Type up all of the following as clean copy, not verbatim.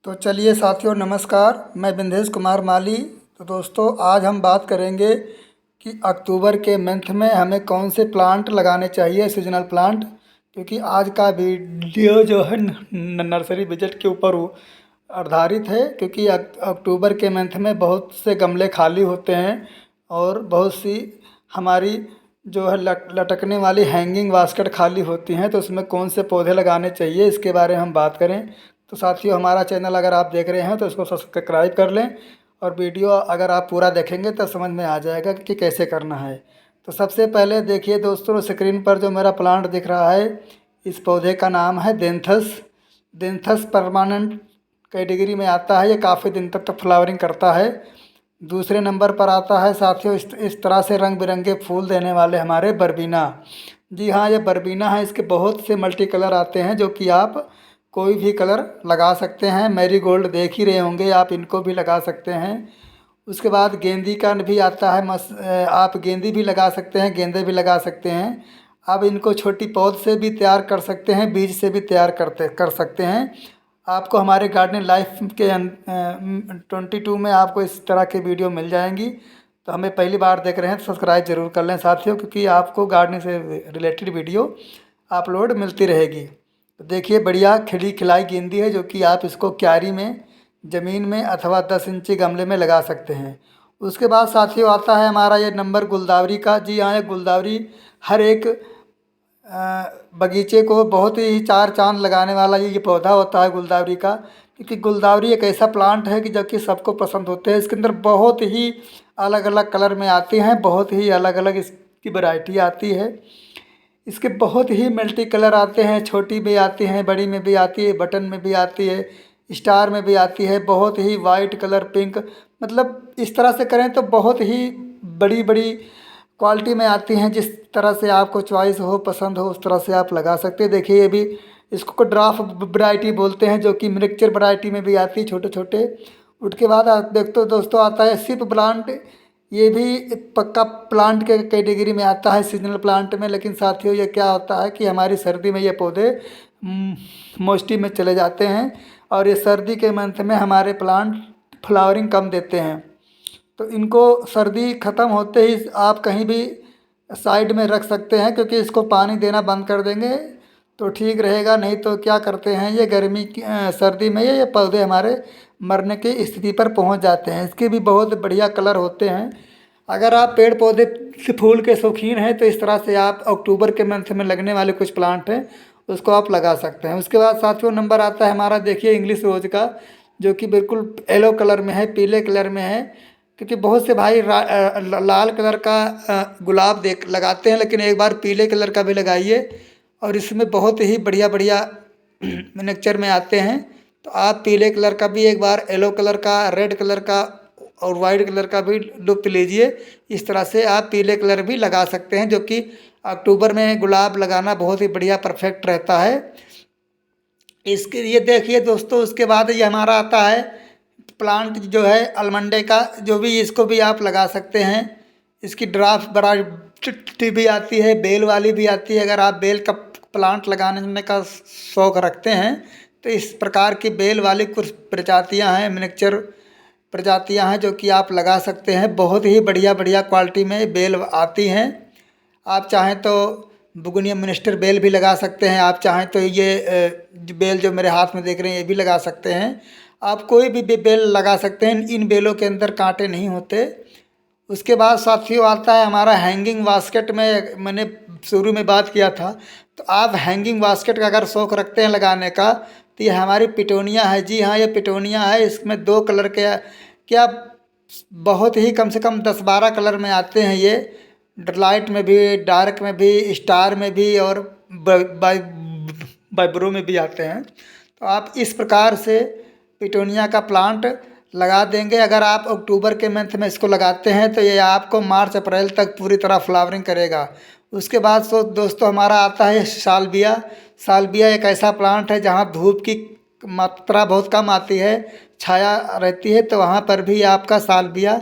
तो चलिए साथियों, नमस्कार। मैं बिंदेश कुमार माली। तो दोस्तों, आज हम बात करेंगे कि अक्टूबर के मंथ में हमें कौन से प्लांट लगाने चाहिए, सीजनल प्लांट। क्योंकि आज का वीडियो जो है नर्सरी बजट के ऊपर आधारित है। क्योंकि अक्टूबर के मंथ में बहुत से गमले खाली होते हैं और बहुत सी हमारी जो है लटकने वाली हैंगिंग बास्केट खाली होती हैं। तो उसमें कौन से पौधे लगाने चाहिए, इसके बारे में हम बात करें। तो साथियों, हमारा चैनल अगर आप देख रहे हैं तो इसको सब्सक्राइब कर लें, और वीडियो अगर आप पूरा देखेंगे तो समझ में आ जाएगा कि कैसे करना है। तो सबसे पहले देखिए दोस्तों, स्क्रीन पर जो मेरा प्लांट दिख रहा है, इस पौधे का नाम है देंथस। देंथस परमानेंट कैटेगरी में आता है। ये काफ़ी दिन तक फ्लावरिंग करता है। दूसरे नंबर पर आता है साथियों, इस तरह से रंग बिरंगे फूल देने वाले हमारे बरबीना। जी हाँ, ये बरबीना है। इसके बहुत से मल्टी कलर आते हैं, जो कि आप कोई भी कलर लगा सकते हैं। मैरीगोल्ड देख ही रहे होंगे आप, इनको भी लगा सकते हैं। उसके बाद गेंदी का भी आता है। आप गेंदी भी लगा सकते हैं, गेंदे भी लगा सकते हैं। आप इनको छोटी पौध से भी तैयार कर सकते हैं, बीज से भी तैयार कर सकते हैं। आपको हमारे गार्डन लाइफ के 22 में आपको इस तरह के वीडियो मिल जाएंगी। तो हमें पहली बार देख रहे हैं तो सब्सक्राइब जरूर कर लें साथियों, क्योंकि आपको गार्डनिंग से रिलेटेड वीडियो अपलोड मिलती रहेगी। तो देखिए, बढ़िया खिली खिलाई गेंदी है, जो कि आप इसको क्यारी में, ज़मीन में अथवा 10 इंची गमले में लगा सकते हैं। उसके बाद साथियों आता है हमारा ये नंबर गुलदावरी का। जी हाँ, ये गुलदावरी हर एक बगीचे को बहुत ही चार चांद लगाने वाला ये पौधा होता है गुलदावरी का। क्योंकि गुलदावरी एक ऐसा प्लांट है कि जो कि सबको पसंद होते हैं। इसके अंदर बहुत ही अलग अलग कलर में आती हैं, बहुत ही अलग अलग इसकी वैरायटी आती है। इसके बहुत ही मल्टी कलर आते हैं, छोटी भी आती हैं, बड़ी में भी आती है, बटन में भी आती है, स्टार में भी आती है, बहुत ही वाइट कलर, पिंक, मतलब इस तरह से करें तो बहुत ही बड़ी बड़ी क्वालिटी में आती हैं। जिस तरह से आपको चॉइस हो, पसंद हो, उस तरह से आप लगा सकते हैं। देखिए, ये भी इसको ड्राफ्ट वैरायटी बोलते हैं, जो कि मिक्सचर वैरायटी में भी आती है, छोटे छोटे। उसके बाद आप देखते हो दोस्तों, आता है सिप प्लांट। ये भी एक पक्का प्लांट के कैटेगरी में आता है, सीजनल प्लांट में। लेकिन साथियों, ये क्या होता है कि हमारी सर्दी में ये पौधे मोस्टी में चले जाते हैं, और ये सर्दी के मंथ में हमारे प्लांट फ्लावरिंग कम देते हैं। तो इनको सर्दी ख़त्म होते ही आप कहीं भी साइड में रख सकते हैं, क्योंकि इसको पानी देना बंद कर देंगे तो ठीक रहेगा। नहीं तो क्या करते हैं, ये गर्मी की सर्दी में ये पौधे हमारे मरने की स्थिति पर पहुंच जाते हैं। इसके भी बहुत बढ़िया कलर होते हैं। अगर आप पेड़ पौधे से फूल के शौकीन हैं तो इस तरह से आप अक्टूबर के मंथ में लगने वाले कुछ प्लांट हैं, उसको आप लगा सकते हैं। उसके बाद साथियों नंबर आता है हमारा, देखिए, इंग्लिश रोज का, जो कि बिल्कुल येलो कलर में है, पीले कलर में है। क्योंकि बहुत से भाई लाल कलर का गुलाब देख लगाते हैं, लेकिन एक बार पीले कलर का भी लगाइए, और इसमें बहुत ही बढ़िया बढ़िया मिक्सचर में आते हैं। तो आप पीले कलर का भी एक बार, येलो कलर का, रेड कलर का और वाइट कलर का भी लुत्फ लीजिए। इस तरह से आप पीले कलर भी लगा सकते हैं, जो कि अक्टूबर में गुलाब लगाना बहुत ही बढ़िया परफेक्ट रहता है। इसके ये देखिए दोस्तों, उसके बाद ये हमारा आता है प्लांट जो है अलमंडे का, जो भी इसको भी आप लगा सकते हैं। इसकी ड्राफ्ट वैरायटी भी आती है, बेल वाली भी आती है। अगर आप बेल का प्लांट लगाने का शौक़ रखते हैं तो इस प्रकार की बेल वाली कुछ प्रजातियां हैं, मिक्सचर प्रजातियां हैं, जो कि आप लगा सकते हैं। बहुत ही बढ़िया बढ़िया क्वालिटी में बेल आती हैं। आप चाहें तो बुगुनिया मिनिस्टर बेल भी लगा सकते हैं। आप चाहें तो ये बेल जो मेरे हाथ में देख रहे हैं, ये भी लगा सकते हैं। आप कोई भी बेल लगा सकते हैं, इन बेलों के अंदर कांटे नहीं होते। उसके बाद साथियों आता है हमारा हैंगिंग बास्केट में। मैंने शुरू में बात किया था, तो आप हैंगिंग बास्केट का अगर शौक़ रखते हैं लगाने का, तो ये हमारी पिटोनिया है। जी हाँ, ये पिटोनिया है। इसमें 2 कलर के क्या, बहुत ही कम से कम 10-12 कलर में आते हैं ये। लाइट में भी, डार्क में भी, स्टार में भी, और बाइब्रो में भी आते हैं। तो आप इस प्रकार से पिटोनिया का प्लांट लगा देंगे। अगर आप अक्टूबर के मंथ में इसको लगाते हैं तो ये आपको मार्च अप्रैल तक पूरी तरह फ्लावरिंग करेगा। उसके बाद दोस्तों हमारा आता है सालविया। सालविया एक ऐसा प्लांट है जहाँ धूप की मात्रा बहुत कम आती है, छाया रहती है, तो वहाँ पर भी आपका सालविया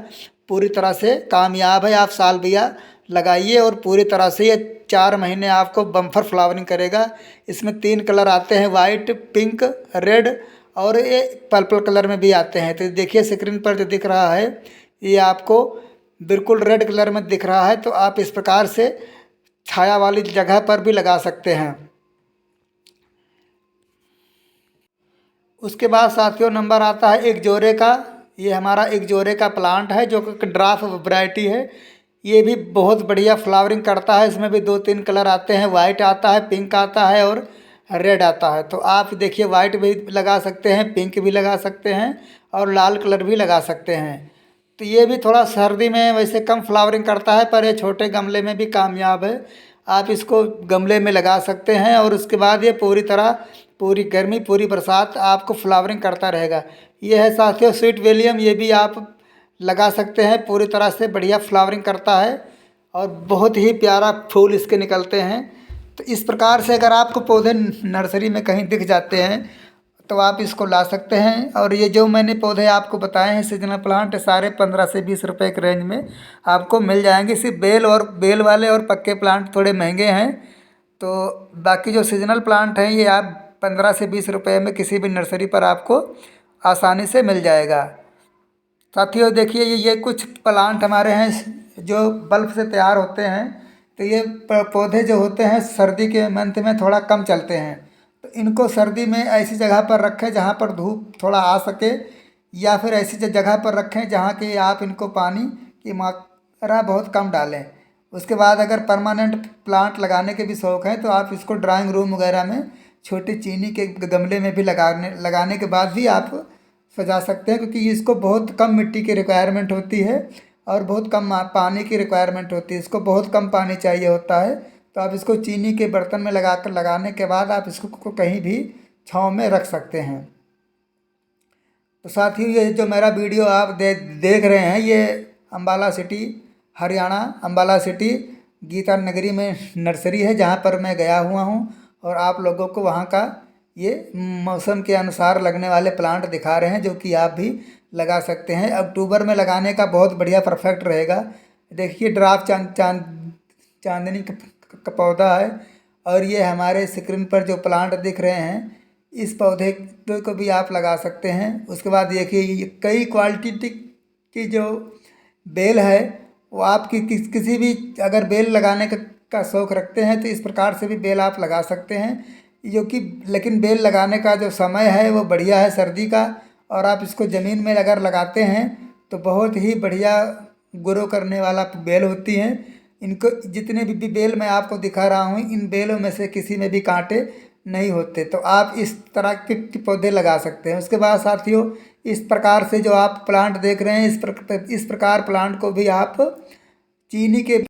पूरी तरह से कामयाब है। आप सालविया लगाइए और पूरी तरह से ये 4 महीने आपको बम्फर फ्लावरिंग करेगा। इसमें 3 कलर आते हैं, वाइट, पिंक, रेड और ये पर्पल कलर में भी आते हैं। तो देखिए स्क्रीन पर जो दिख रहा है ये आपको बिल्कुल रेड कलर में दिख रहा है। तो आप इस प्रकार से छाया वाली जगह पर भी लगा सकते हैं। उसके बाद साथियों नंबर आता है एक जोरे का। ये हमारा एक जोरे का प्लांट है जो कि ड्राफ वैरायटी है। ये भी बहुत बढ़िया फ्लावरिंग करता है। इसमें भी 2-3 कलर आते हैं, वाइट आता है, पिंक आता है और रेड आता है। तो आप देखिए वाइट भी लगा सकते हैं, पिंक भी लगा सकते हैं और लाल कलर भी लगा सकते हैं। तो ये भी थोड़ा सर्दी में वैसे कम फ्लावरिंग करता है, पर ये छोटे गमले में भी कामयाब है। आप इसको गमले में लगा सकते हैं और उसके बाद ये पूरी तरह पूरी गर्मी पूरी बरसात आपको फ्लावरिंग करता रहेगा। ये है साथियों स्वीट विलियम। ये भी आप लगा सकते हैं, पूरी तरह से बढ़िया फ्लावरिंग करता है और बहुत ही प्यारा फूल इसके निकलते हैं। तो इस प्रकार से अगर आपको पौधे नर्सरी में कहीं दिख जाते हैं तो आप इसको ला सकते हैं। और ये जो मैंने पौधे आपको बताए हैं सीजनल प्लांट, सारे 15 से 20 रुपए के रेंज में आपको मिल जाएंगे। सिर्फ बेल वाले और पक्के प्लांट थोड़े महंगे हैं। तो बाकी जो सीजनल प्लांट हैं ये आप 15 से 20 रुपए में किसी भी नर्सरी पर आपको आसानी से मिल जाएगा। साथियों देखिए ये कुछ प्लांट हमारे हैं जो बल्ब से तैयार होते हैं। तो ये पौधे जो होते हैं सर्दी के मंथ में थोड़ा कम चलते हैं। तो इनको सर्दी में ऐसी जगह पर रखें जहाँ पर धूप थोड़ा आ सके, या फिर ऐसी जगह पर रखें जहाँ की आप इनको पानी की मात्रा बहुत कम डालें। उसके बाद अगर परमानेंट प्लांट लगाने के भी शौक़ हैं तो आप इसको ड्राइंग रूम वगैरह में छोटे चीनी के गमले में भी लगाने के बाद भी आप सजा सकते हैं, क्योंकि इसको बहुत कम मिट्टी की रिक्वायरमेंट होती है और बहुत कम पानी की रिक्वायरमेंट होती है। इसको बहुत कम पानी चाहिए होता है। तो आप इसको चीनी के बर्तन में लगाने के बाद आप इसको कहीं भी छाँव में रख सकते हैं। तो साथियों ये जो मेरा वीडियो आप देख रहे हैं ये अम्बाला सिटी हरियाणा, अम्बाला सिटी गीता नगरी में नर्सरी है जहाँ पर मैं गया हुआ हूँ और आप लोगों को वहाँ का ये मौसम के अनुसार लगने वाले प्लांट दिखा रहे हैं जो कि आप भी लगा सकते हैं। अक्टूबर में लगाने का बहुत बढ़िया परफेक्ट रहेगा। देखिए ड्राफ चांदनी का पौधा है और ये हमारे स्क्रीन पर जो प्लांट दिख रहे हैं इस पौधे को भी आप लगा सकते हैं। उसके बाद देखिए ये कई क्वालिटी की जो बेल है वो आपकी किसी भी अगर बेल लगाने का शौक़ रखते हैं तो इस प्रकार से भी बेल आप लगा सकते हैं, जो कि लेकिन बेल लगाने का जो समय है वो बढ़िया है सर्दी का। और आप इसको ज़मीन में अगर लगाते हैं तो बहुत ही बढ़िया ग्रो करने वाला बेल होती हैं। इनको जितने भी बेल मैं आपको दिखा रहा हूँ इन बेलों में से किसी में भी कांटे नहीं होते। तो आप इस तरह के पौधे लगा सकते हैं। उसके बाद साथियों इस प्रकार से जो आप प्लांट देख रहे हैं इस प्रकार प्लांट को भी आप चीनी के